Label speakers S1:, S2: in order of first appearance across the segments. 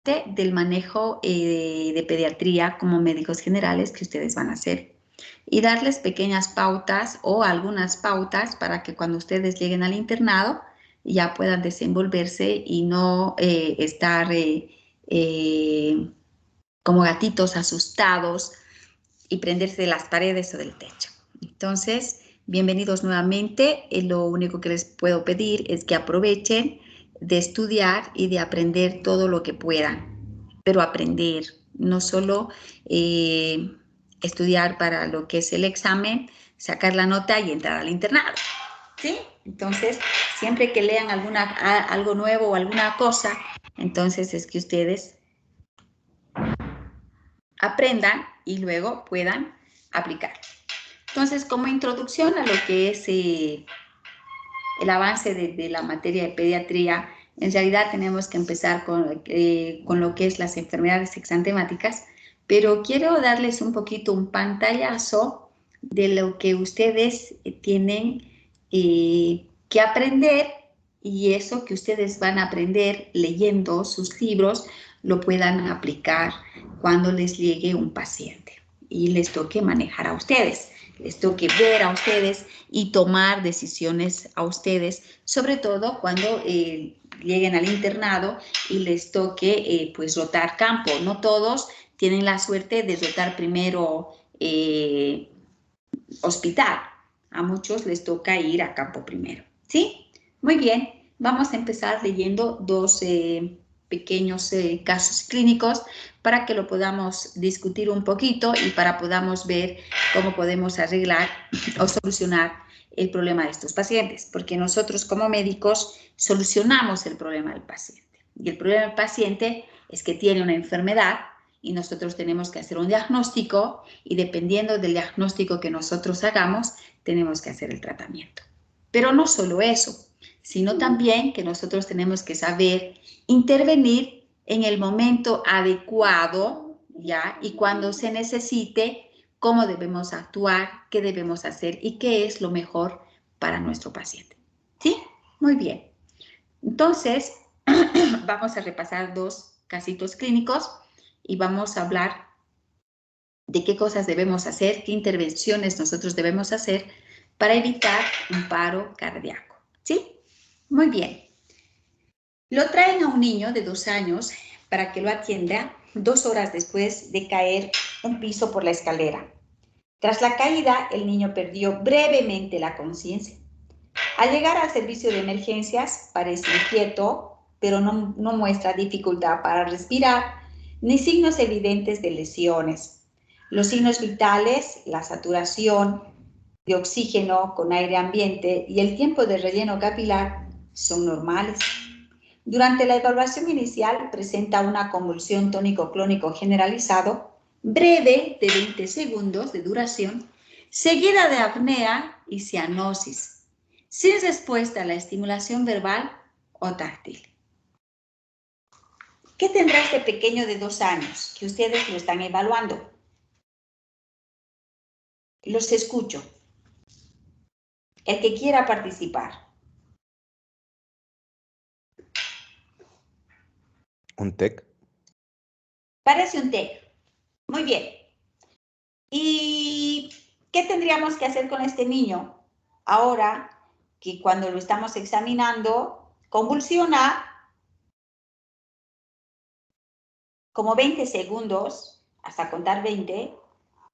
S1: del manejo de pediatría como médicos generales que ustedes van a hacer y darles pequeñas pautas o algunas pautas para que cuando ustedes lleguen al internado ya puedan desenvolverse y no estar como gatitos asustados y prenderse de las paredes o del techo. Entonces, bienvenidos nuevamente. Lo único que les puedo pedir es que aprovechen de estudiar y de aprender todo lo que puedan, pero aprender, no solo estudiar para lo que es el examen, sacar la nota y entrar al internado, ¿sí? Entonces, siempre que lean algo nuevo o alguna cosa, entonces es que ustedes aprendan y luego puedan aplicar. Entonces, como introducción a lo que es el avance de la materia de pediatría, en realidad tenemos que empezar con lo que es las enfermedades exantemáticas, pero quiero darles un poquito un pantallazo de lo que ustedes tienen que aprender y eso que ustedes van a aprender leyendo sus libros lo puedan aplicar cuando les llegue un paciente y les toque manejar a ustedes, les toque ver a ustedes y tomar decisiones a ustedes, sobre todo cuando lleguen al internado y les toque pues rotar campo. No todos tienen la suerte de rotar primero hospital. A muchos les toca ir a campo primero. ¿Sí? Muy bien. Vamos a empezar leyendo dos pequeños casos clínicos para que lo podamos discutir un poquito y para podamos ver cómo podemos arreglar o solucionar el problema de estos pacientes, porque nosotros como médicos solucionamos el problema del paciente. Y el problema del paciente es que tiene una enfermedad y nosotros tenemos que hacer un diagnóstico y dependiendo del diagnóstico que nosotros hagamos, tenemos que hacer el tratamiento. Pero no solo eso, sino también que nosotros tenemos que saber intervenir en el momento adecuado, ¿ya? Y cuando se necesite, cómo debemos actuar, qué debemos hacer y qué es lo mejor para nuestro paciente. ¿Sí? Muy bien. Entonces, vamos a repasar dos casitos clínicos y vamos a hablar de qué cosas debemos hacer, qué intervenciones nosotros debemos hacer para evitar un paro cardíaco. ¿Sí? Muy bien. Lo traen a un niño de 2 años para que lo atienda 2 horas después de caer un piso por la escalera. Tras la caída, el niño perdió brevemente la conciencia. Al llegar al servicio de emergencias, parece inquieto, pero no muestra dificultad para respirar, ni signos evidentes de lesiones. Los signos vitales, la saturación de oxígeno con aire ambiente y el tiempo de relleno capilar son normales. Durante la evaluación inicial presenta una convulsión tónico-clónico generalizado, breve de 20 segundos de duración, seguida de apnea y cianosis, sin respuesta a la estimulación verbal o táctil. ¿Qué tendrá este pequeño de 2 años que ustedes lo están evaluando? Los escucho. El que quiera participar.
S2: Un TEC.
S1: Parece un TEC. Muy bien. ¿Y qué tendríamos que hacer con este niño ahora que cuando lo estamos examinando convulsiona como 20 segundos, hasta contar 20,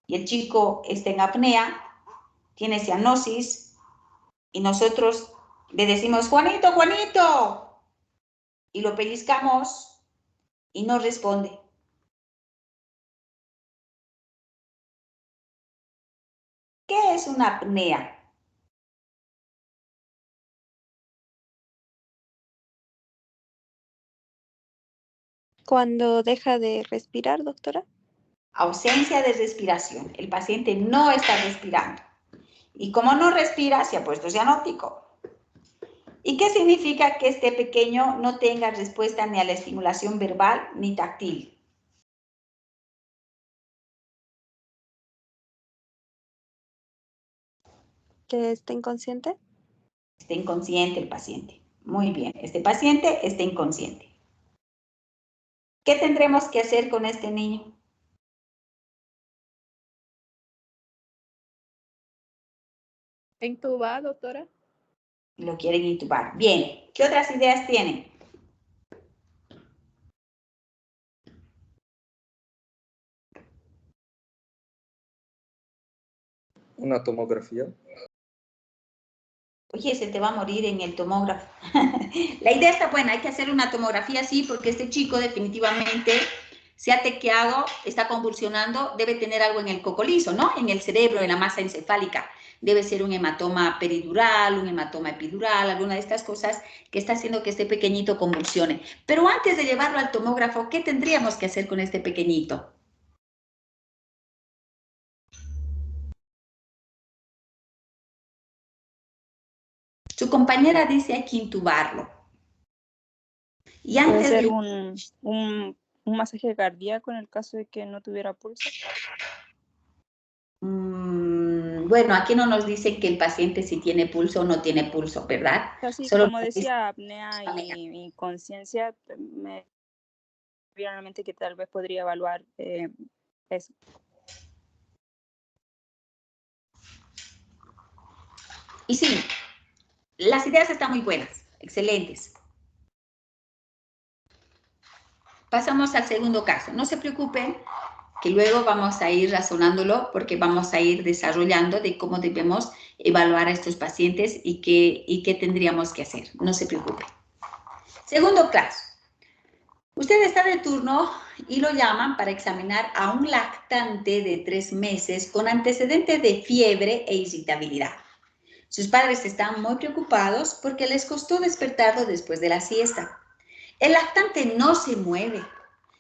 S1: y el chico está en apnea, tiene cianosis, y nosotros le decimos, Juanito, Juanito, y lo pellizcamos y no responde? ¿Qué es una apnea?
S3: Cuando deja de respirar, doctora.
S1: Ausencia de respiración. El paciente no está respirando. Y como no respira, se ha puesto cianótico. ¿Y qué significa que este pequeño no tenga respuesta ni a la estimulación verbal ni táctil?
S3: ¿Que está inconsciente?
S1: Está inconsciente el paciente. Muy bien, este paciente está inconsciente. ¿Qué tendremos que hacer con este niño?
S3: ¿Intubar, doctora?
S1: Lo quieren intubar. Bien. ¿Qué otras ideas tienen?
S2: Una tomografía.
S1: Oye, se te va a morir en el tomógrafo. La idea está buena, hay que hacer una tomografía, sí, porque este chico definitivamente se ha tequeado, está convulsionando, debe tener algo en el cocolizo, ¿no? En el cerebro, en la masa encefálica. Debe ser un hematoma peridural, un hematoma epidural, alguna de estas cosas que está haciendo que este pequeñito convulsione. Pero antes de llevarlo al tomógrafo, ¿qué tendríamos que hacer con este pequeñito? Su compañera dice hay que intubarlo. Y
S3: ¿Puede
S1: antes
S3: ser
S1: de...
S3: un masaje cardíaco en el caso de que no tuviera pulso?
S1: Bueno, aquí no nos dicen que el paciente si tiene pulso o no tiene pulso, ¿verdad?
S3: Así
S1: Solo
S3: como
S1: nos dicen
S3: decía, apnea y inconsciencia, me viene a la mente que tal vez podría evaluar eso.
S1: Y sí, las ideas están muy buenas, excelentes. Pasamos al segundo caso. No se preocupen, que luego vamos a ir razonándolo porque vamos a ir desarrollando de cómo debemos evaluar a estos pacientes y qué tendríamos que hacer. No se preocupen. Segundo caso. Usted está de turno y lo llaman para examinar a un lactante de 3 meses con antecedentes de fiebre e irritabilidad. Sus padres están muy preocupados porque les costó despertarlo después de la siesta. El lactante no se mueve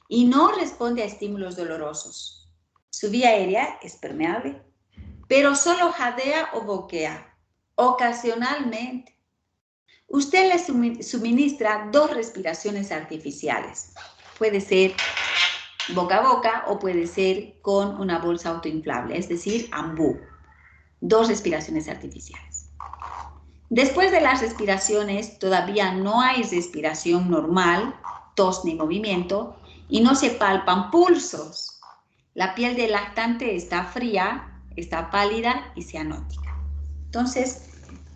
S1: y no responde a estímulos dolorosos. Su vía aérea es permeable, pero solo jadea o boquea, ocasionalmente. Usted le suministra 2 respiraciones artificiales. Puede ser boca a boca o puede ser con una bolsa autoinflable, es decir, ambú. 2 respiraciones artificiales. Después de las respiraciones, todavía no hay respiración normal, tos ni movimiento, y no se palpan pulsos. La piel del lactante está fría, está pálida y cianótica. Entonces,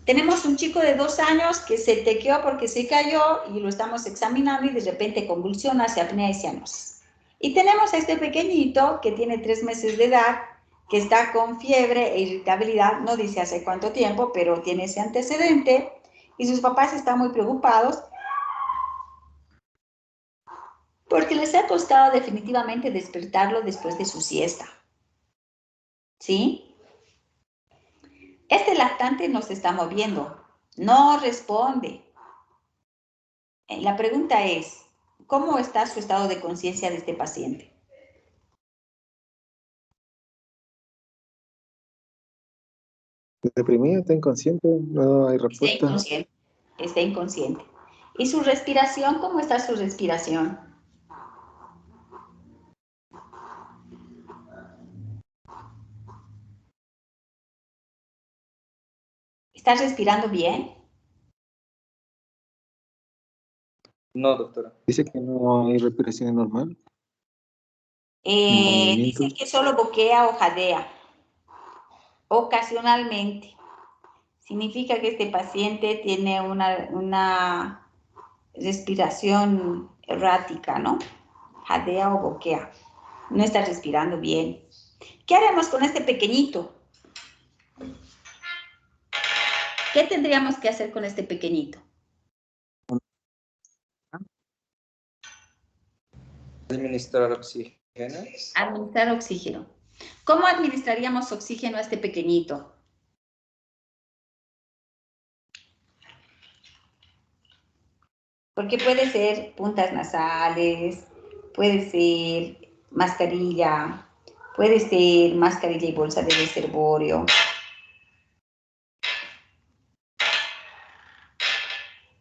S1: tenemos un chico de 2 años que se tequeó porque se cayó y lo estamos examinando y de repente convulsiona, se apnea y cianosis. Y tenemos a este pequeñito que tiene 3 meses de edad, que está con fiebre e irritabilidad, no dice hace cuánto tiempo, pero tiene ese antecedente y sus papás están muy preocupados porque les ha costado definitivamente despertarlo después de su siesta. ¿Sí? Este lactante no se está moviendo, no responde. La pregunta es, ¿cómo está su estado de conciencia de este paciente?
S2: Deprimido, está inconsciente, no hay
S1: Está
S2: respuesta.
S1: inconsciente. Está inconsciente. ¿Y su respiración? ¿Cómo está su respiración? ¿Está respirando bien?
S2: No, doctora. Dice que no hay respiración normal.
S1: Dice que solo boquea o jadea, ocasionalmente. Significa que este paciente tiene una respiración errática, ¿no? Jadea o boquea. No está respirando bien. ¿Qué haremos con este pequeñito? ¿Qué tendríamos que hacer con este pequeñito?
S2: Administrar oxígeno.
S1: Administrar oxígeno. ¿Cómo administraríamos oxígeno a este pequeñito? Porque puede ser puntas nasales, puede ser mascarilla, puede ser mascarilla y bolsa de reservorio.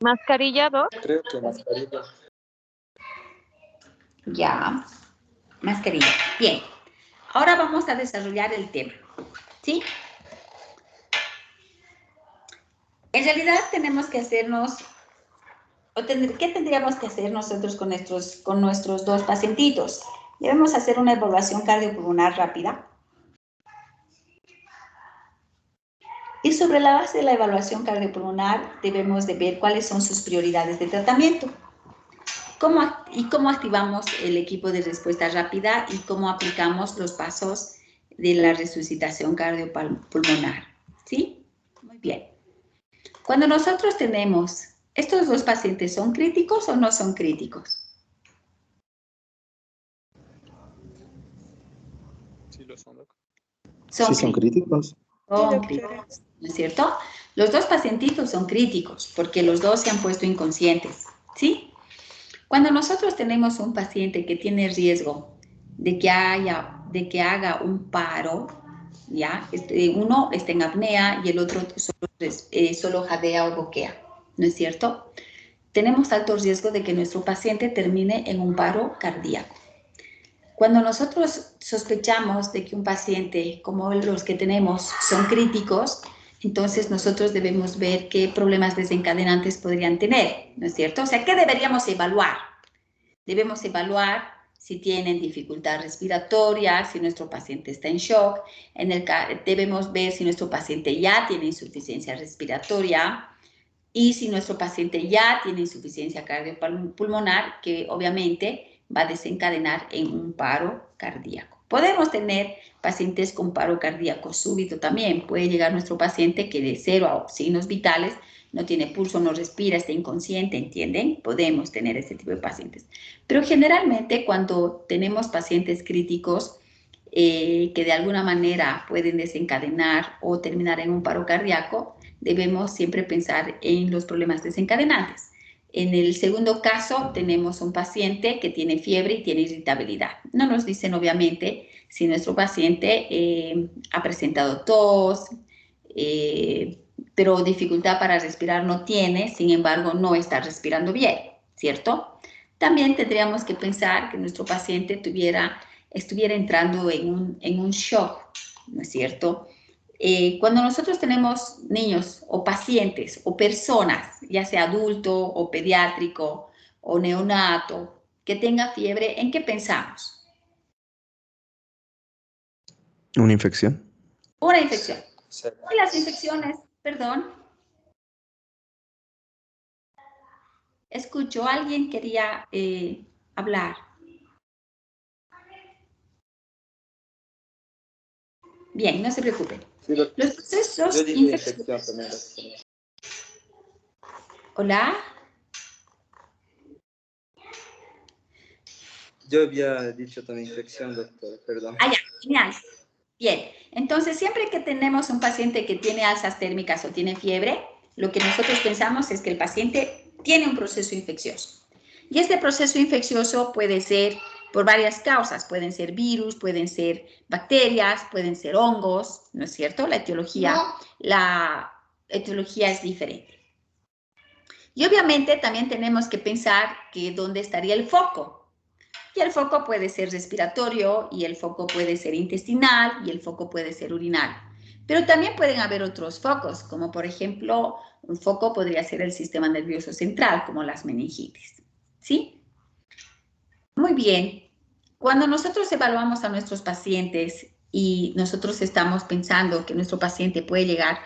S3: ¿Mascarilla 2?
S2: Creo que mascarilla.
S1: Ya, mascarilla. Bien, ahora vamos a desarrollar el tema, ¿sí? En realidad tenemos que hacernos ¿Qué tendríamos que hacer nosotros con nuestros dos pacientitos? Debemos hacer una evaluación cardiopulmonar rápida. Y sobre la base de la evaluación cardiopulmonar debemos de ver cuáles son sus prioridades de tratamiento. Cómo activamos el equipo de respuesta rápida y cómo aplicamos los pasos de la resucitación cardiopulmonar. ¿Sí? Muy bien. Cuando nosotros tenemos, ¿estos dos pacientes son críticos o no son críticos?
S2: Sí, lo son, doctor.
S1: Son
S2: críticos.
S1: Son críticos, ¿no es cierto? Los dos pacientitos son críticos porque los dos se han puesto inconscientes, ¿sí? Cuando nosotros tenemos un paciente que tiene riesgo de que haga un paro, ¿ya? Uno está en apnea y el otro solo jadea o boquea, ¿no es cierto? Tenemos alto riesgo de que nuestro paciente termine en un paro cardíaco. Cuando nosotros sospechamos de que un paciente, como los que tenemos, son críticos, entonces nosotros debemos ver qué problemas desencadenantes podrían tener, ¿no es cierto? O sea, ¿qué deberíamos evaluar? Debemos evaluar si tienen dificultad respiratoria, si nuestro paciente está en shock. Debemos ver si nuestro paciente ya tiene insuficiencia respiratoria y si nuestro paciente ya tiene insuficiencia cardiopulmonar, que obviamente va a desencadenar en un paro cardíaco. Podemos tener pacientes con paro cardíaco súbito también. Puede llegar nuestro paciente que de 0 a signos vitales no tiene pulso, no respira, está inconsciente, ¿entienden? Podemos tener este tipo de pacientes. Pero generalmente cuando tenemos pacientes críticos que de alguna manera pueden desencadenar o terminar en un paro cardíaco, debemos siempre pensar en los problemas desencadenantes. En el segundo caso, tenemos un paciente que tiene fiebre y tiene irritabilidad. No nos dicen, obviamente, si nuestro paciente ha presentado tos, pero dificultad para respirar no tiene, sin embargo, no está respirando bien, ¿cierto? También tendríamos que pensar que nuestro paciente estuviera entrando en un shock, ¿no es cierto? Cuando nosotros tenemos niños o pacientes o personas, ya sea adulto o pediátrico o neonato, que tenga fiebre, ¿en qué pensamos?
S4: ¿Una infección?
S1: Una infección. Y las infecciones, perdón. Escucho, alguien quería hablar. Bien, no se preocupen.
S2: Sí,
S1: los procesos
S2: yo dije infección también.
S1: Hola.
S2: Yo había dicho también infección, doctor, perdón.
S1: Ah, ya, genial. Bien, entonces siempre que tenemos un paciente que tiene alzas térmicas o tiene fiebre, lo que nosotros pensamos es que el paciente tiene un proceso infeccioso. Y este proceso infeccioso puede ser por varias causas, pueden ser virus, pueden ser bacterias, pueden ser hongos, ¿no es cierto? La etiología es diferente. Y obviamente también tenemos que pensar que dónde estaría el foco. Y el foco puede ser respiratorio, y el foco puede ser intestinal, y el foco puede ser urinario. Pero también pueden haber otros focos, como por ejemplo, un foco podría ser el sistema nervioso central, como las meningitis. ¿Sí? Muy bien. Cuando nosotros evaluamos a nuestros pacientes y nosotros estamos pensando que nuestro paciente puede llegar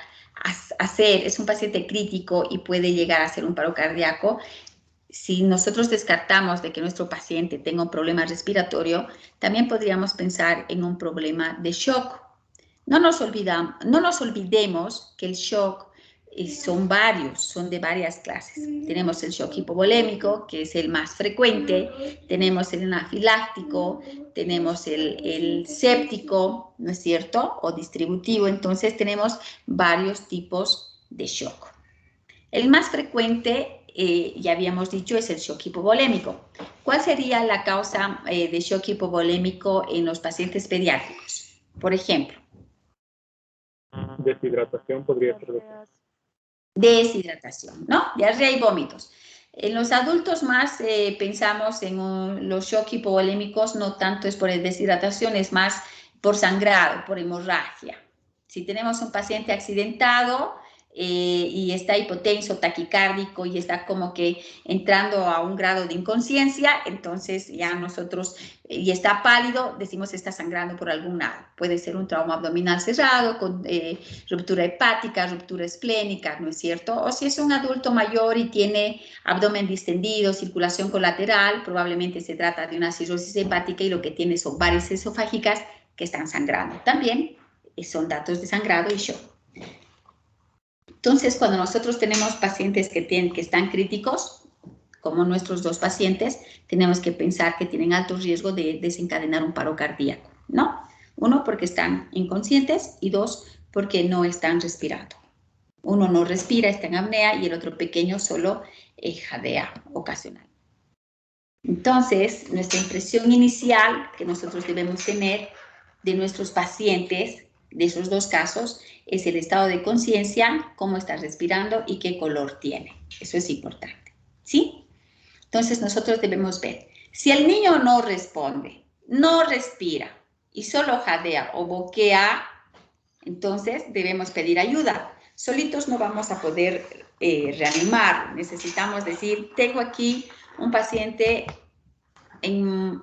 S1: es un paciente crítico y puede llegar a ser un paro cardíaco, si nosotros descartamos de que nuestro paciente tenga un problema respiratorio, también podríamos pensar en un problema de shock. No nos olvidemos que el shock son de varias clases. Tenemos el shock hipovolémico, que es el más frecuente, tenemos el anafiláctico, tenemos el séptico, ¿no es cierto? O distributivo. Entonces tenemos varios tipos de shock. El más frecuente, ya habíamos dicho, es el shock hipovolémico. ¿Cuál sería la causa de shock hipovolémico en los pacientes pediátricos? Por ejemplo.
S2: Deshidratación podría ser.
S1: Deshidratación, ¿no? Diarrea y vómitos. En los adultos más pensamos en los shock hipovolémicos, no tanto es por deshidratación, es más por sangrado, por hemorragia. Si tenemos un paciente accidentado, y está hipotenso, taquicárdico y está como que entrando a un grado de inconsciencia, entonces ya nosotros, y está pálido, decimos está sangrando por algún lado. Puede ser un trauma abdominal cerrado, con ruptura hepática, ruptura esplénica, ¿no es cierto? O si es un adulto mayor y tiene abdomen distendido, circulación colateral, probablemente se trata de una cirrosis hepática y lo que tiene son varices esofágicas que están sangrando. También son datos de sangrado y shock. Entonces, cuando nosotros tenemos pacientes que están críticos, como nuestros dos pacientes, tenemos que pensar que tienen alto riesgo de desencadenar un paro cardíaco, ¿no? Uno, porque están inconscientes y dos, porque no están respirando. Uno no respira, está en apnea y el otro pequeño solo jadea ocasional. Entonces, nuestra impresión inicial que nosotros debemos tener de nuestros pacientes, de esos dos casos, es el estado de conciencia, cómo está respirando y qué color tiene. Eso es importante, ¿sí? Entonces, nosotros debemos ver. Si el niño no responde, no respira y solo jadea o boquea, entonces debemos pedir ayuda. Solitos no vamos a poder reanimar. Necesitamos decir, tengo aquí un paciente, en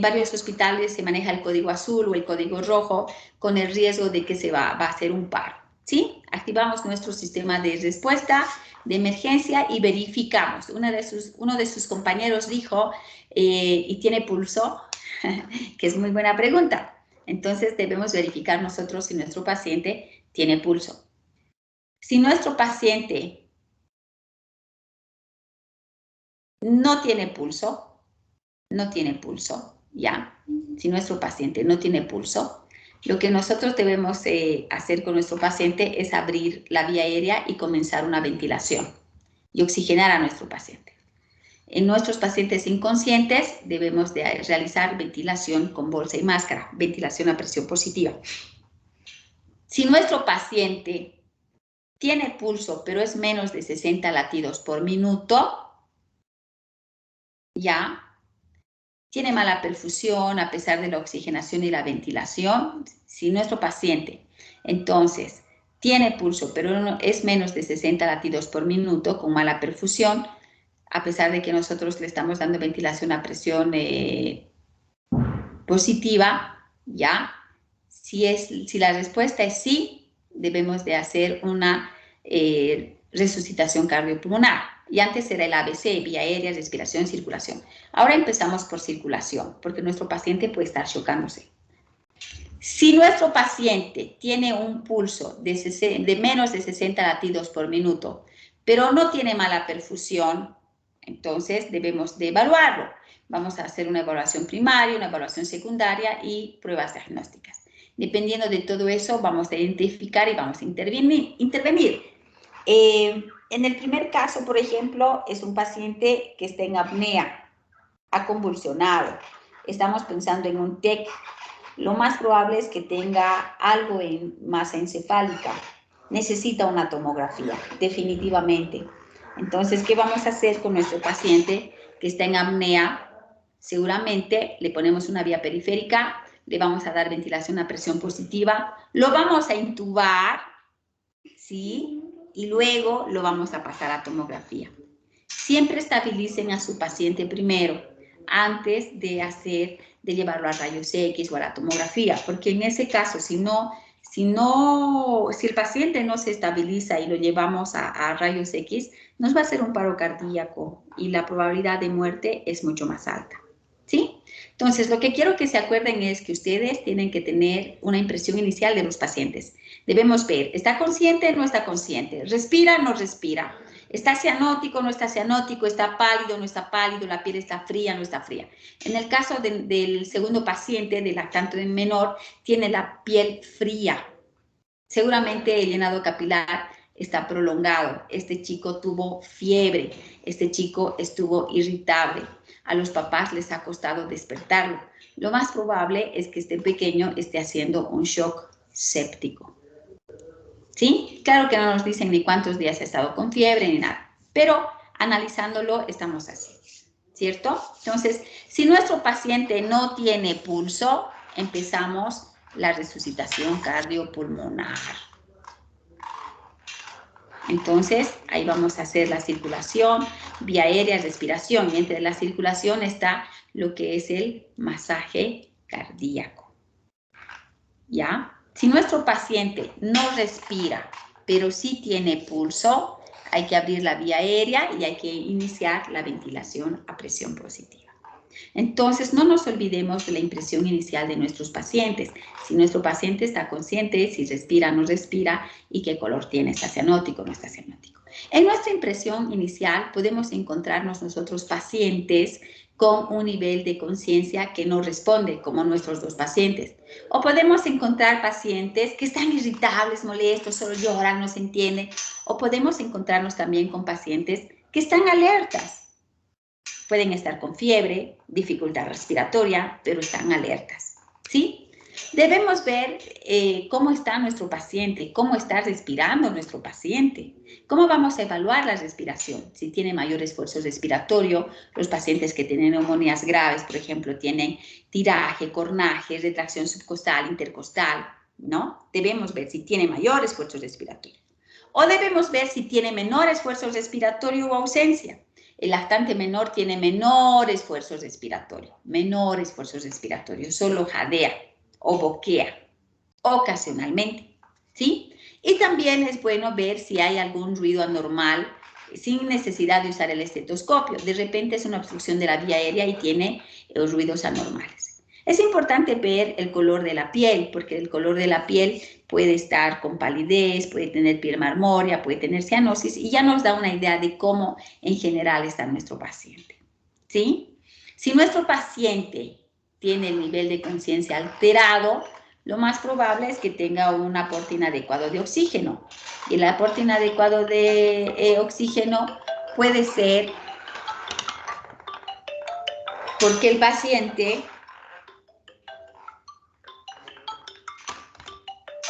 S1: varios hospitales se maneja el código azul o el código rojo con el riesgo de que se va a hacer un paro, ¿sí? Activamos nuestro sistema de respuesta de emergencia y verificamos. Uno de sus compañeros dijo, ¿y tiene pulso? Que es muy buena pregunta. Entonces debemos verificar nosotros si nuestro paciente tiene pulso. Si nuestro paciente no tiene pulso, ¿ya? Si nuestro paciente no tiene pulso, lo que nosotros debemos hacer con nuestro paciente es abrir la vía aérea y comenzar una ventilación y oxigenar a nuestro paciente. En nuestros pacientes inconscientes debemos de realizar ventilación con bolsa y máscara, ventilación a presión positiva. Si nuestro paciente tiene pulso, pero es menos de 60 latidos por minuto, ya tiene mala perfusión a pesar de la oxigenación y la ventilación. Si nuestro paciente, entonces, tiene pulso, pero es menos de 60 latidos por minuto con mala perfusión, a pesar de que nosotros le estamos dando ventilación a presión positiva, ¿ya? Si la respuesta es sí, debemos de hacer una resucitación cardiopulmonar. Y antes era el ABC, vía aérea, respiración, circulación. Ahora empezamos por circulación, porque nuestro paciente puede estar chocándose. Si nuestro paciente tiene un pulso de menos de 60 latidos por minuto, pero no tiene mala perfusión, entonces debemos de evaluarlo. Vamos a hacer una evaluación primaria, una evaluación secundaria y pruebas diagnósticas. Dependiendo de todo eso, vamos a identificar y vamos a intervenir. En el primer caso, por ejemplo, es un paciente que está en apnea, ha convulsionado. Estamos pensando en un TEC. Lo más probable es que tenga algo en masa encefálica. Necesita una tomografía, definitivamente. Entonces, ¿qué vamos a hacer con nuestro paciente que está en apnea? Seguramente le ponemos una vía periférica, le vamos a dar ventilación a presión positiva, lo vamos a intubar, ¿sí? Y luego lo vamos a pasar a tomografía. Siempre estabilicen a su paciente primero, antes de llevarlo a rayos X o a la tomografía, porque en ese caso, si el paciente no se estabiliza y lo llevamos a rayos X, nos va a hacer un paro cardíaco y la probabilidad de muerte es mucho más alta, ¿sí? Entonces, lo que quiero que se acuerden es que ustedes tienen que tener una impresión inicial de los pacientes. Debemos ver, ¿está consciente o no está consciente? ¿Respira o no respira? ¿Está cianótico o no está cianótico? ¿Está pálido o no está pálido? ¿La piel está fría o no está fría? En el caso del segundo paciente, del lactante menor, tiene la piel fría. Seguramente el llenado capilar está prolongado. Este chico tuvo fiebre. Este chico estuvo irritable. A los papás les ha costado despertarlo. Lo más probable es que este pequeño esté haciendo un shock séptico. ¿Sí? Claro que no nos dicen ni cuántos días ha estado con fiebre ni nada, pero analizándolo estamos así, ¿cierto? Entonces, si nuestro paciente no tiene pulso, empezamos la resucitación cardiopulmonar. Entonces, ahí vamos a hacer la circulación, vía aérea, respiración. Y entre la circulación está lo que es el masaje cardíaco. ¿Ya? Si nuestro paciente no respira, pero sí tiene pulso, hay que abrir la vía aérea y hay que iniciar la ventilación a presión positiva. Entonces, no nos olvidemos de la impresión inicial de nuestros pacientes. Si nuestro paciente está consciente, si respira o no respira y qué color tiene, está cianótico o no está cianótico. En nuestra impresión inicial podemos encontrarnos nosotros pacientes con un nivel de conciencia que no responde, como nuestros dos pacientes. O podemos encontrar pacientes que están irritables, molestos, solo lloran, no se entienden. O podemos encontrarnos también con pacientes que están alertas. Pueden estar con fiebre, dificultad respiratoria, pero están alertas, ¿sí? Debemos ver cómo está nuestro paciente, cómo está respirando nuestro paciente. ¿Cómo vamos a evaluar la respiración? Si tiene mayor esfuerzo respiratorio, los pacientes que tienen neumonías graves, por ejemplo, tienen tiraje, cornaje, retracción subcostal, intercostal, ¿no? Debemos ver si tiene mayor esfuerzo respiratorio. O debemos ver si tiene menor esfuerzo respiratorio o ausencia. El lactante menor tiene menor esfuerzo respiratorio, solo jadea o boquea ocasionalmente, ¿sí? Y también es bueno ver si hay algún ruido anormal sin necesidad de usar el estetoscopio. De repente es una obstrucción de la vía aérea y tiene ruidos anormales. Es importante ver el color de la piel, porque el color de la piel puede estar con palidez, puede tener piel marmórea, puede tener cianosis y ya nos da una idea de cómo en general está nuestro paciente, ¿sí? Si nuestro paciente tiene el nivel de conciencia alterado, lo más probable es que tenga un aporte inadecuado de oxígeno. Y el aporte inadecuado de oxígeno puede ser porque el paciente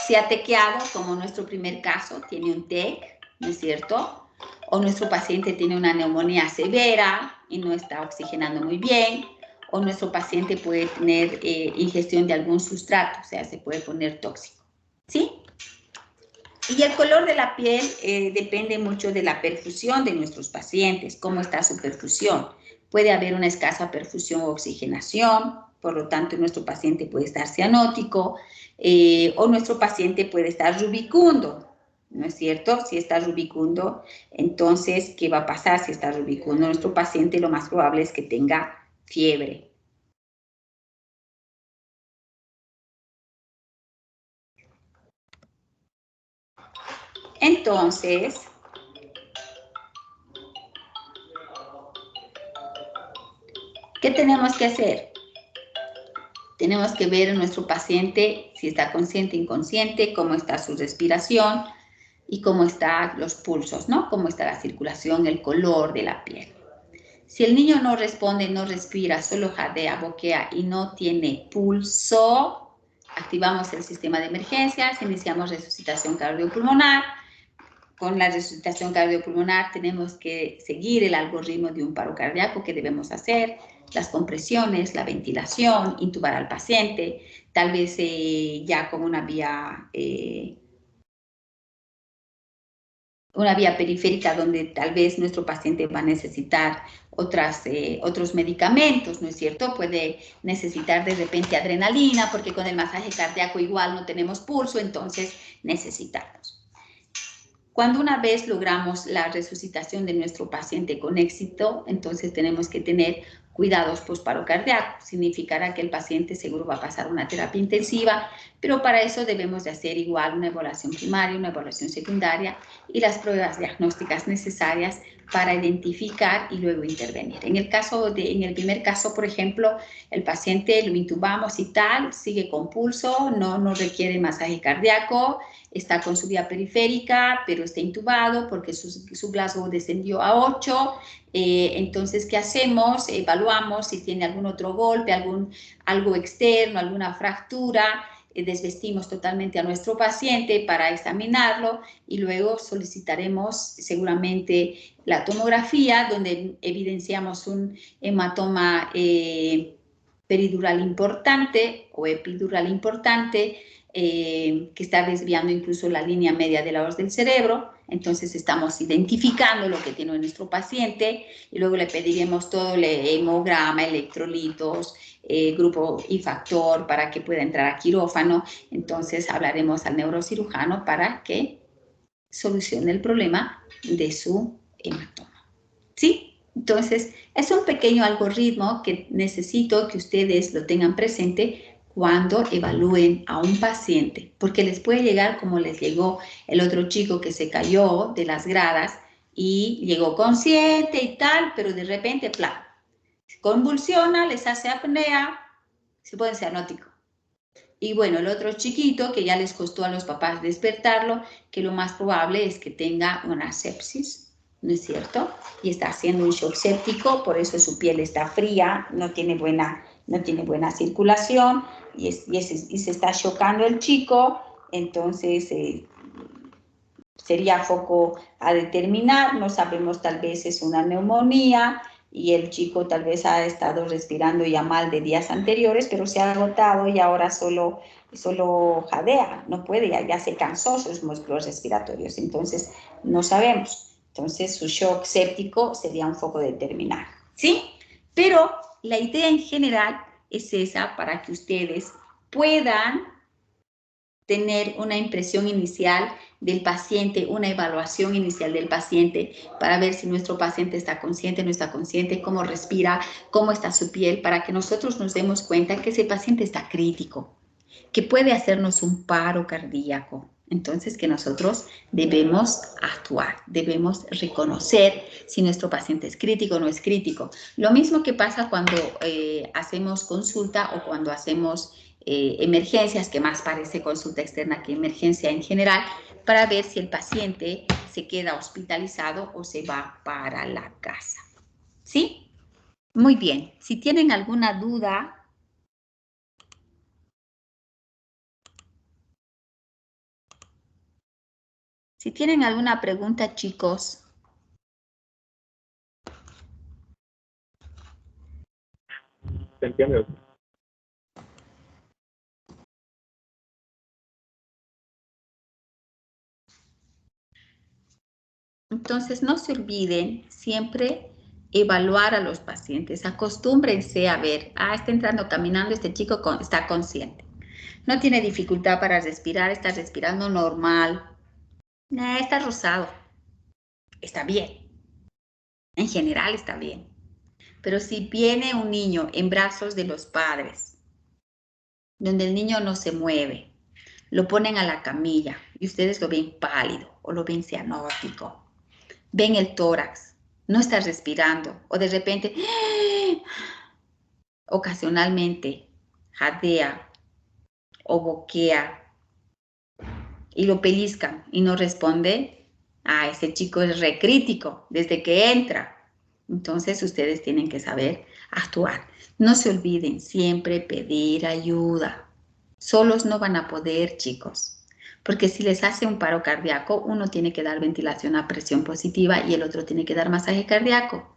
S1: se ha tequeado, como nuestro primer caso, tiene un TEC, ¿no es cierto? O nuestro paciente tiene una neumonía severa y no está oxigenando muy bien, o nuestro paciente puede tener ingestión de algún sustrato, o sea, se puede poner tóxico, ¿sí? Y el color de la piel depende mucho de la perfusión de nuestros pacientes, cómo está su perfusión. Puede haber una escasa perfusión o oxigenación, por lo tanto nuestro paciente puede estar cianótico, o nuestro paciente puede estar rubicundo, ¿no es cierto? Si está rubicundo, entonces, ¿qué va a pasar si está rubicundo? Nuestro paciente lo más probable es que tenga fiebre. Entonces, ¿qué tenemos que hacer? Tenemos que ver a nuestro paciente si está consciente, inconsciente, cómo está su respiración y cómo están los pulsos, ¿no? Cómo está la circulación, el color de la piel. Si el niño no responde, no respira, solo jadea, boquea y no tiene pulso, activamos el sistema de emergencias, iniciamos resucitación cardiopulmonar. Con la resucitación cardiopulmonar tenemos que seguir el algoritmo de un paro cardíaco que debemos hacer, las compresiones, la ventilación, intubar al paciente, tal vez ya con una vía periférica donde tal vez nuestro paciente va a necesitar otros medicamentos, ¿no es cierto? Puede necesitar de repente adrenalina porque con el masaje cardíaco igual no tenemos pulso, entonces necesitamos. Cuando una vez logramos la resucitación de nuestro paciente con éxito, entonces tenemos que tener cuidados posparo cardíaco. Significará que el paciente seguro va a pasar una terapia intensiva, pero para eso debemos de hacer igual una evaluación primaria, una evaluación secundaria y las pruebas diagnósticas necesarias para identificar y luego intervenir. En el primer caso, por ejemplo, el paciente lo intubamos y tal, sigue con pulso, no requiere masaje cardíaco, está con su vía periférica, pero está intubado porque su Glasgow descendió a 8. Entonces, ¿qué hacemos? Evaluamos si tiene algún otro golpe, algo externo, alguna fractura. Desvestimos totalmente a nuestro paciente para examinarlo y luego solicitaremos seguramente la tomografía donde evidenciamos un hematoma peridural importante o epidural importante que está desviando incluso la línea media de la hoz del cerebro Entonces estamos identificando lo que tiene nuestro paciente y luego le pediremos todo el hemograma, electrolitos, grupo y factor para que pueda entrar a quirófano. Entonces hablaremos al neurocirujano para que solucione el problema de su hematoma. ¿Sí? Entonces es un pequeño algoritmo que necesito que ustedes lo tengan presente cuando evalúen a un paciente, porque les puede llegar como les llegó el otro chico que se cayó de las gradas y llegó consciente y tal, pero de repente, plan, se convulsiona, les hace apnea, se puede ser cianótico. Y bueno, el otro chiquito que ya les costó a los papás despertarlo, que lo más probable es que tenga una sepsis, ¿no es cierto? Y está haciendo un shock séptico, por eso su piel está fría, no tiene buena circulación y se está chocando el chico, entonces sería foco a determinar, no sabemos, tal vez es una neumonía y el chico tal vez ha estado respirando ya mal de días anteriores, pero se ha agotado y ahora solo jadea, no puede, ya se cansó sus músculos respiratorios, entonces no sabemos. Entonces su shock séptico sería un foco determinar, ¿sí? Pero la idea en general es esa para que ustedes puedan tener una impresión inicial del paciente, una evaluación inicial del paciente para ver si nuestro paciente está consciente, no está consciente, cómo respira, cómo está su piel, para que nosotros nos demos cuenta que ese paciente está crítico, que puede hacernos un paro cardíaco. Entonces, que nosotros debemos actuar, debemos reconocer si nuestro paciente es crítico o no es crítico. Lo mismo que pasa cuando hacemos consulta o cuando hacemos emergencias, que más parece consulta externa que emergencia en general, para ver si el paciente se queda hospitalizado o se va para la casa. ¿Sí? Muy bien. Si tienen alguna duda, si tienen alguna pregunta, chicos.
S2: ¿Se entiende?
S1: Entonces, no se olviden siempre evaluar a los pacientes. Acostúmbrense a ver, está entrando caminando, este chico está consciente. No tiene dificultad para respirar, está respirando normal. Está rosado. Está bien. En general está bien. Pero si viene un niño en brazos de los padres, donde el niño no se mueve, lo ponen a la camilla y ustedes lo ven pálido o lo ven cianótico, ven el tórax, no está respirando o de repente, ocasionalmente, jadea o boquea y lo pellizcan y no responde, ese chico es recrítico desde que entra. Entonces ustedes tienen que saber actuar. No se olviden siempre pedir ayuda. Solos no van a poder, chicos. Porque si les hace un paro cardíaco, uno tiene que dar ventilación a presión positiva y el otro tiene que dar masaje cardíaco.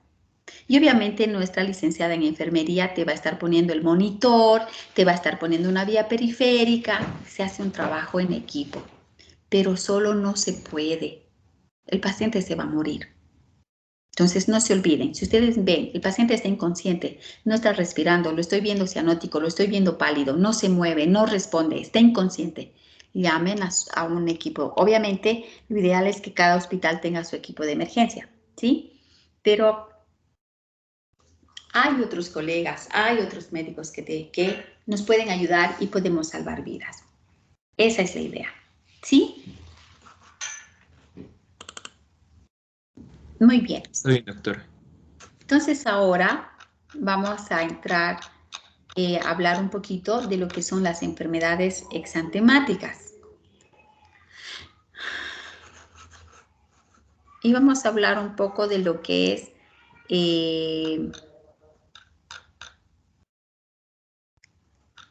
S1: Y obviamente nuestra licenciada en enfermería te va a estar poniendo el monitor, te va a estar poniendo una vía periférica. Se hace un trabajo en equipo. Pero solo no se puede. El paciente se va a morir. Entonces, no se olviden, si ustedes ven, el paciente está inconsciente, no está respirando, lo estoy viendo cianótico, lo estoy viendo pálido, no se mueve, no responde, está inconsciente, llamen a un equipo. Obviamente, lo ideal es que cada hospital tenga su equipo de emergencia, ¿sí? Pero hay otros colegas, hay otros médicos que nos pueden ayudar y podemos salvar vidas. Esa es la idea, ¿sí? Muy bien.
S2: Está bien, doctora.
S1: Entonces ahora vamos a entrar a hablar un poquito de lo que son las enfermedades exantemáticas. Y vamos a hablar un poco de lo que es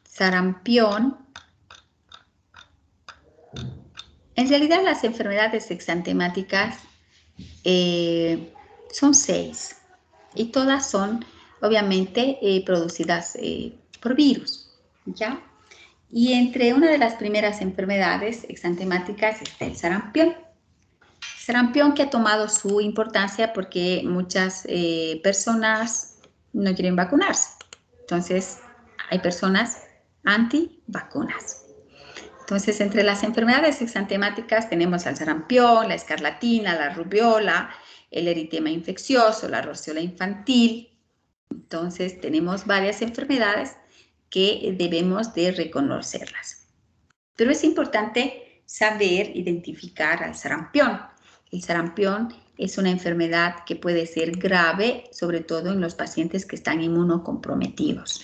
S1: sarampión. En realidad las enfermedades exantemáticas son 6 y todas son obviamente producidas por virus, ¿ya? Y entre una de las primeras enfermedades exantemáticas está el sarampión. Sarampión que ha tomado su importancia porque muchas personas no quieren vacunarse. Entonces, hay personas antivacunas. Entonces, entre las enfermedades exantemáticas tenemos el sarampión, la escarlatina, la rubiola, el eritema infeccioso, la roceola infantil. Entonces, tenemos varias enfermedades que debemos de reconocerlas. Pero es importante saber identificar al sarampión. El sarampión es una enfermedad que puede ser grave, sobre todo en los pacientes que están inmunocomprometidos.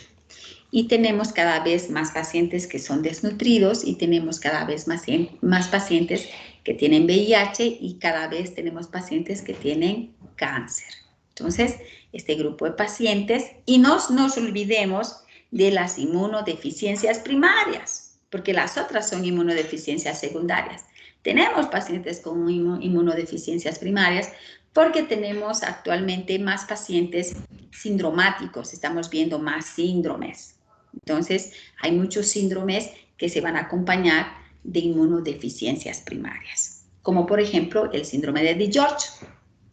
S1: Y tenemos cada vez más pacientes que son desnutridos y tenemos cada vez más pacientes que tienen VIH y cada vez tenemos pacientes que tienen cáncer. Entonces, este grupo de pacientes, y no nos olvidemos de las inmunodeficiencias primarias, porque las otras son inmunodeficiencias secundarias. Tenemos pacientes con inmunodeficiencias primarias porque tenemos actualmente más pacientes sindromáticos, estamos viendo más síndromes. Entonces, hay muchos síndromes que se van a acompañar de inmunodeficiencias primarias, como por ejemplo el síndrome de DiGeorge,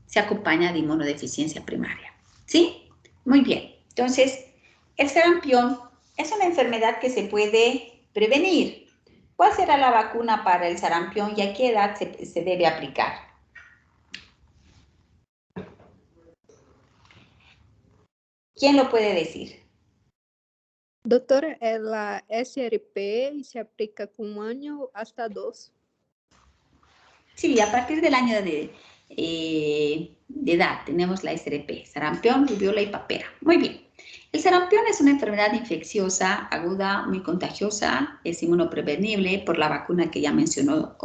S1: se acompaña de inmunodeficiencia primaria. ¿Sí? Muy bien. Entonces, el sarampión es una enfermedad que se puede prevenir. ¿Cuál será la vacuna para el sarampión y a qué edad se debe aplicar? ¿Quién lo puede decir?
S5: Doctora, la SRP se aplica con 1 año hasta 2.
S1: Sí, a partir del año de edad tenemos la SRP, sarampión, rubiola y papera. Muy bien. El sarampión es una enfermedad infecciosa, aguda, muy contagiosa, es inmunoprevenible por la vacuna que ya mencionó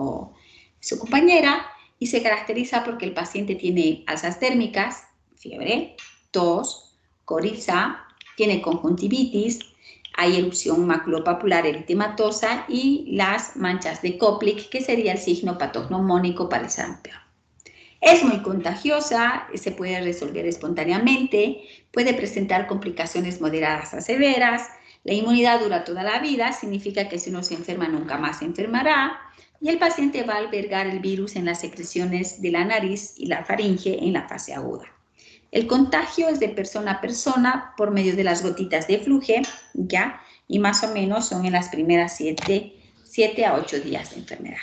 S1: su compañera y se caracteriza porque el paciente tiene alzas térmicas, fiebre, tos, coriza, tiene conjuntivitis, hay erupción maculopapular eritematosa y las manchas de Koplik, que sería el signo patognomónico para el sarampión. Es muy contagiosa, se puede resolver espontáneamente, puede presentar complicaciones moderadas a severas, la inmunidad dura toda la vida, significa que si uno se enferma nunca más se enfermará, y el paciente va a albergar el virus en las secreciones de la nariz y la faringe en la fase aguda. El contagio es de persona a persona por medio de las gotitas de fluje, ¿ya? Y más o menos son en las primeras 7 a 8 días de enfermedad.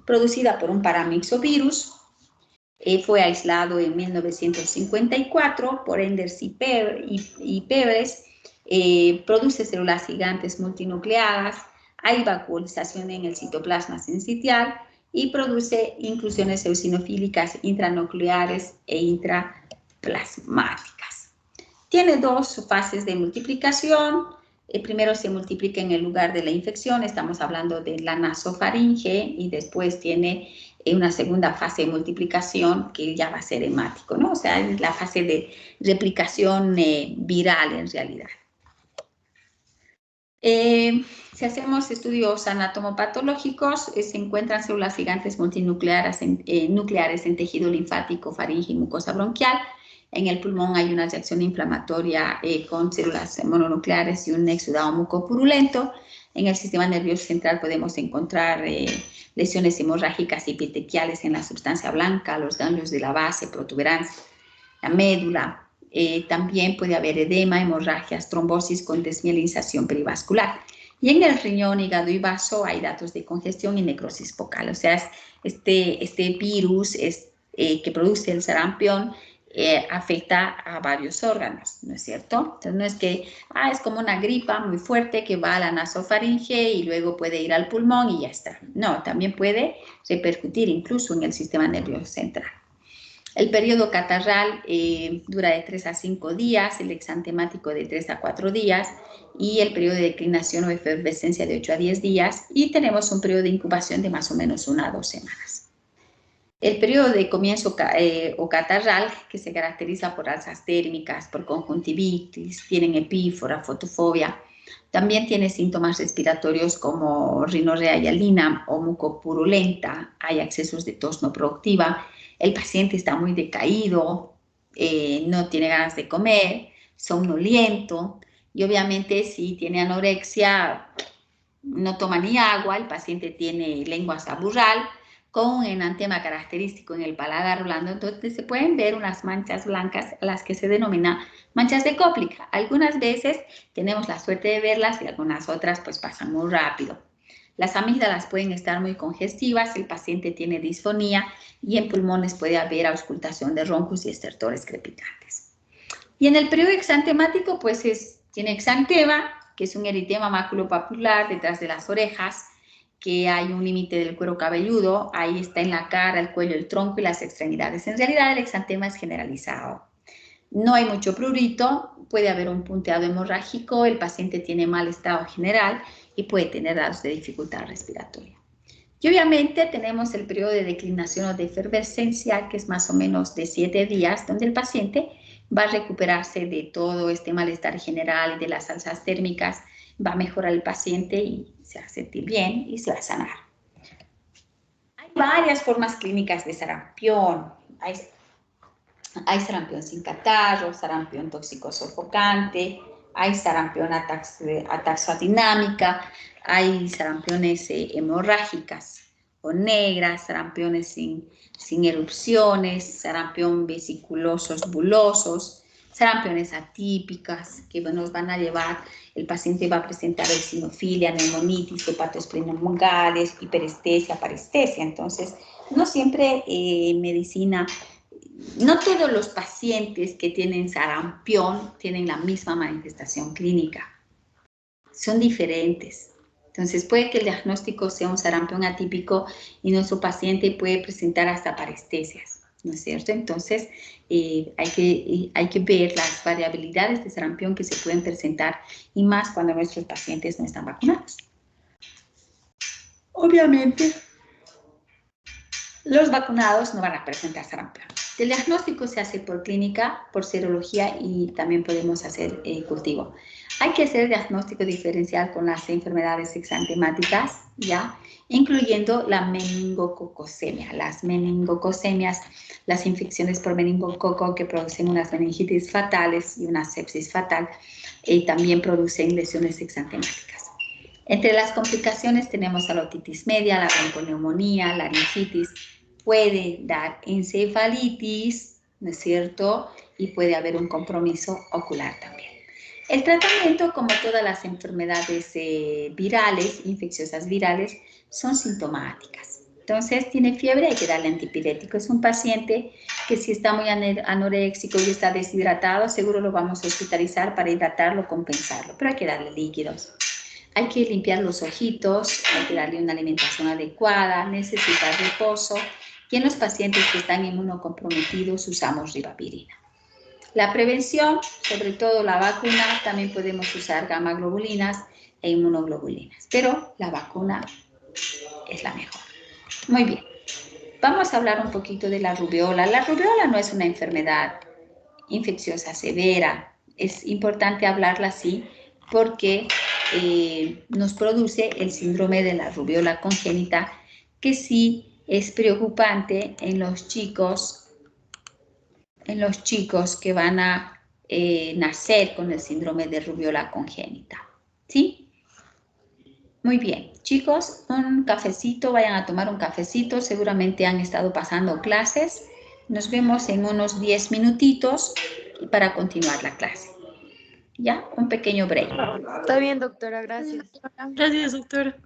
S1: Producida por un paramyxovirus, fue aislado en 1954 por Enders y Pebres, produce células gigantes multinucleadas, hay vacuolización en el citoplasma sincitial y produce inclusiones eosinofílicas intranucleares e intraplasmáticas. Tiene 2 fases de multiplicación. Primero se multiplica en el lugar de la infección, estamos hablando de la nasofaringe, y después tiene una segunda fase de multiplicación que ya va a ser hemático, ¿no? O sea, es la fase de replicación viral en realidad. Si hacemos estudios anatomopatológicos, se encuentran células gigantes multinucleares nucleares en tejido linfático, faringe y mucosa bronquial. En el pulmón hay una reacción inflamatoria con células mononucleares y un exudado mucopurulento. En el sistema nervioso central podemos encontrar lesiones hemorrágicas y petequiales en la sustancia blanca, los ganglios de la base, protuberancia, la médula. También puede haber edema, hemorragias, trombosis con desmielinización perivascular. Y en el riñón, hígado y vaso hay datos de congestión y necrosis focal. O sea, este virus que produce el sarampión afecta a varios órganos, ¿no es cierto? Entonces no es que es como una gripa muy fuerte que va a la nasofaringe y luego puede ir al pulmón y ya está. No, también puede repercutir incluso en el sistema nervioso central. El periodo catarral dura de 3 a 5 días, el exantemático de 3 a 4 días y el periodo de declinación o efervescencia de 8 a 10 días, y tenemos un periodo de incubación de más o menos 1 a 2 semanas. El periodo de comienzo o catarral, que se caracteriza por alzas térmicas, por conjuntivitis, tienen epífora, fotofobia, también tiene síntomas respiratorios como rinorrea hialina o mucopurulenta, hay accesos de tos no productiva, el paciente está muy decaído, no tiene ganas de comer, somnoliento, y obviamente si tiene anorexia, no toma ni agua, el paciente tiene lengua saburral, con un enantema característico en el paladar blando, entonces se pueden ver unas manchas blancas, las que se denominan manchas de Koplik. Algunas veces tenemos la suerte de verlas y algunas otras pues pasan muy rápido. Las amígdalas pueden estar muy congestivas, el paciente tiene disfonía y en pulmones puede haber auscultación de roncos y estertores crepitantes. Y en el periodo exantemático pues tiene exantema, que es un eritema maculopapular detrás de las orejas, que hay un límite del cuero cabelludo, ahí está en la cara, el cuello, el tronco y las extremidades. En realidad el exantema es generalizado. No hay mucho prurito, puede haber un punteado hemorrágico, el paciente tiene mal estado general y puede tener datos de dificultad respiratoria. Y obviamente tenemos el periodo de declinación o de efervescencia, que es más o menos de 7 días, donde el paciente va a recuperarse de todo este malestar general y de las alzas térmicas, va a mejorar el paciente y se va a sentir bien y se va a sanar. Hay varias formas clínicas de sarampión. Hay sarampión sin catarro, sarampión tóxico sofocante, hay sarampión ataxodinámica, hay sarampiones hemorrágicas o negras, sarampiones sin erupciones, sarampión vesiculosos bulosos, sarampiones atípicas que nos van a llevar, el paciente va a presentar eosinofilia, neumonitis, hepatoesplenomegalia, hiperestesia, parestesia. Entonces, no siempre medicina. No todos los pacientes que tienen sarampión tienen la misma manifestación clínica. Son diferentes. Entonces, puede que el diagnóstico sea un sarampión atípico y nuestro paciente puede presentar hasta parestesias, ¿no es cierto? Entonces, hay que ver las variabilidades de sarampión que se pueden presentar y más cuando nuestros pacientes no están vacunados. Obviamente, los vacunados no van a presentar sarampión. El diagnóstico se hace por clínica, por serología y también podemos hacer cultivo. Hay que hacer diagnóstico diferencial con las enfermedades exantemáticas, ¿ya? Incluyendo la meningococcemia. Las meningococemias, las infecciones por meningococo que producen unas meningitis fatales y una sepsis fatal, también producen lesiones exantemáticas. Entre las complicaciones tenemos la otitis media, la bronconeumonía, laringitis, puede dar encefalitis, ¿no es cierto? Y puede haber un compromiso ocular también. El tratamiento, como todas las enfermedades virales, infecciosas virales, son sintomáticas. Entonces, tiene fiebre, hay que darle antipirético. Es un paciente que si está muy anoréxico y está deshidratado, seguro lo vamos a hospitalizar para hidratarlo, compensarlo, pero hay que darle líquidos. Hay que limpiar los ojitos, hay que darle una alimentación adecuada, necesita reposo. Y en los pacientes que están inmunocomprometidos usamos ribavirina. La prevención, sobre todo la vacuna, también podemos usar gamma-globulinas e inmunoglobulinas, pero la vacuna es la mejor. Muy bien, vamos a hablar un poquito de la rubiola. La rubiola no es una enfermedad infecciosa severa, es importante hablarla así porque nos produce el síndrome de la rubiola congénita, que sí es preocupante en los chicos que van a nacer con el síndrome de rubiola congénita. ¿Sí? Muy bien, chicos, un cafecito, vayan a tomar un cafecito, seguramente han estado pasando clases. Nos vemos en unos 10 minutitos para continuar la clase. ¿Ya? Un pequeño break.
S6: Está bien, doctora, gracias.
S7: Gracias, doctora.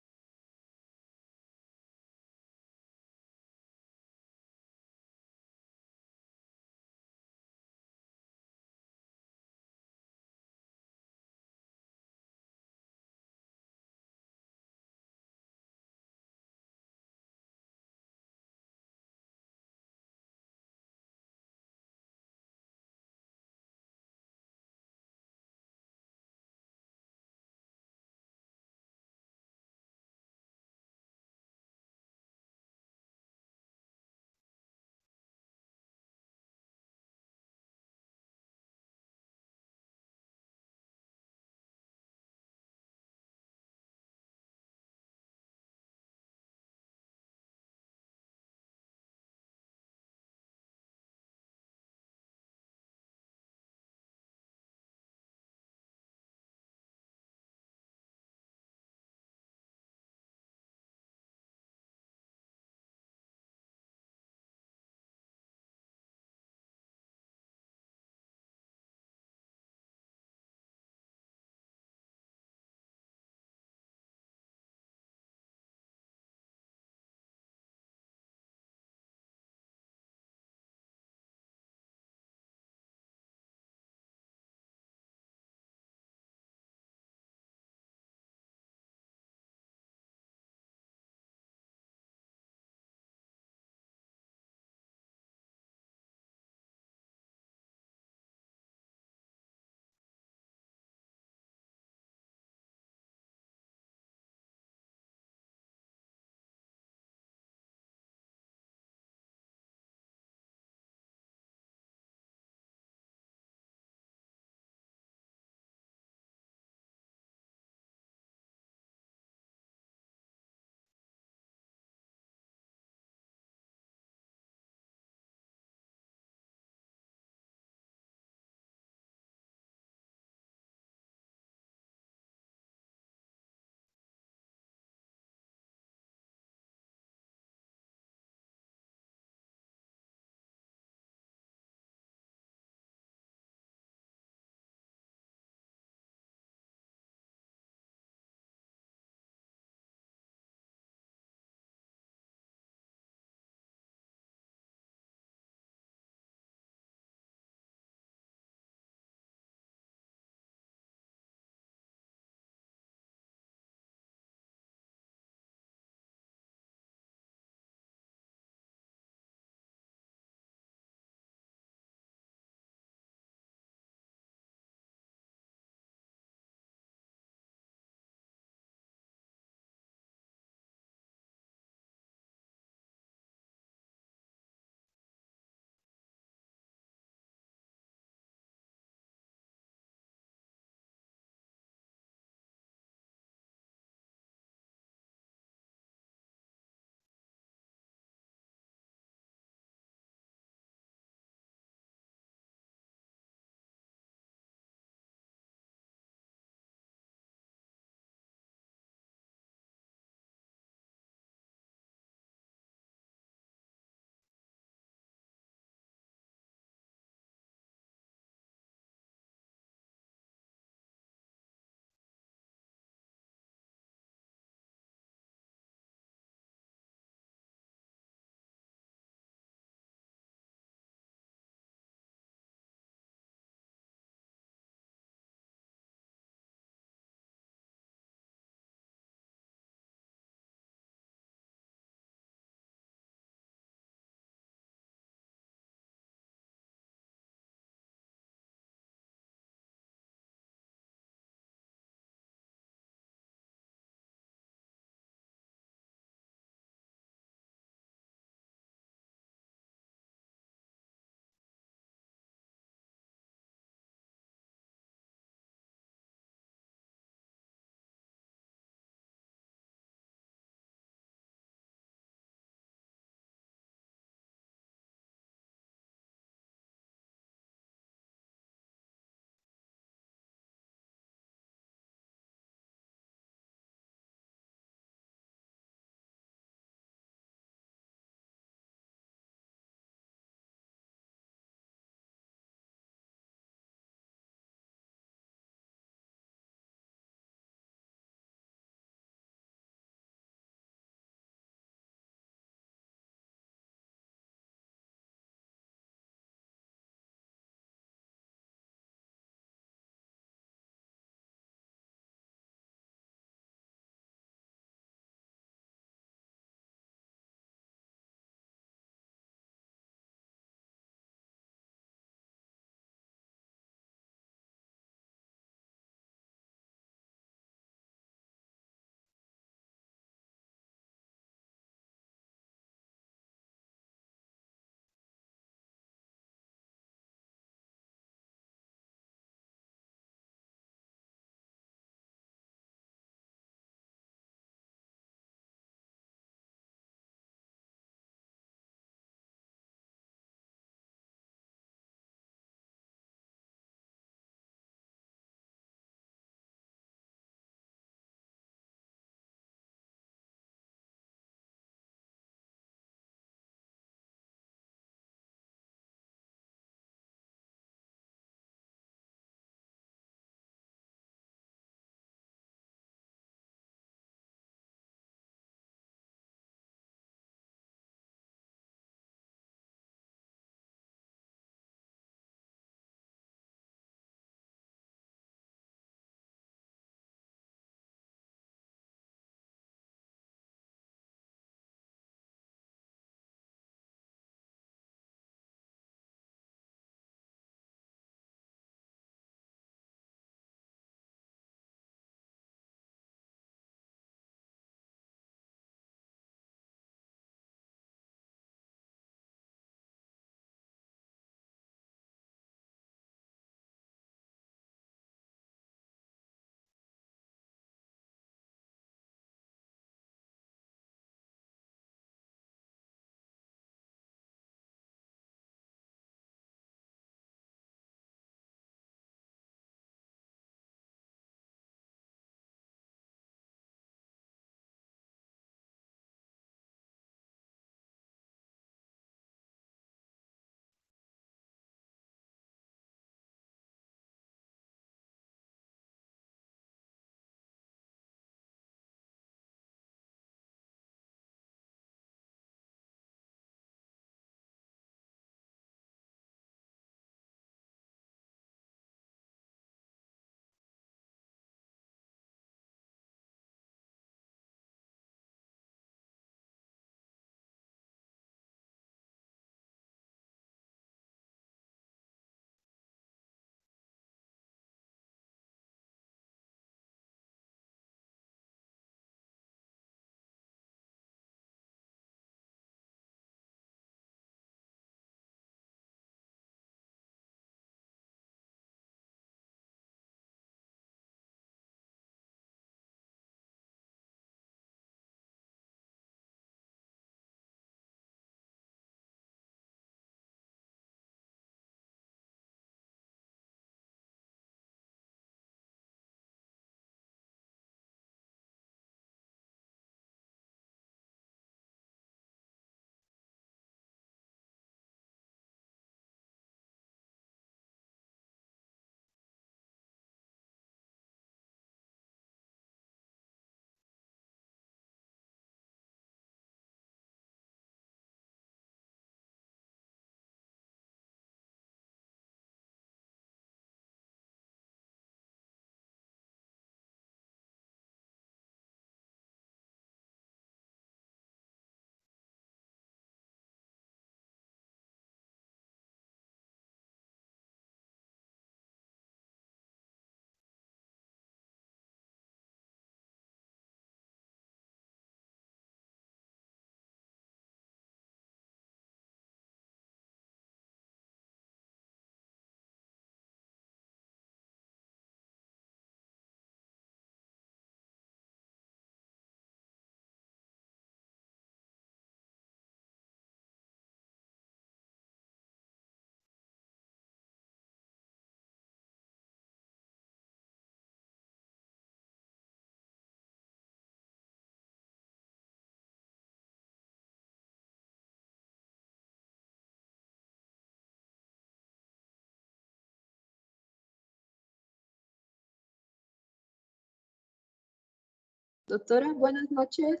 S5: Doctora, buenas noches.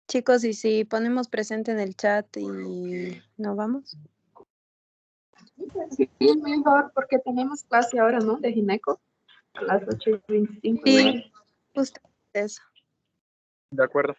S6: Chicos, ¿y si ponemos presente en el chat y no vamos?
S5: Sí, mejor, porque tenemos clase ahora, ¿no? De gineco, a las 8:25.
S6: Sí, justo eso.
S2: De acuerdo.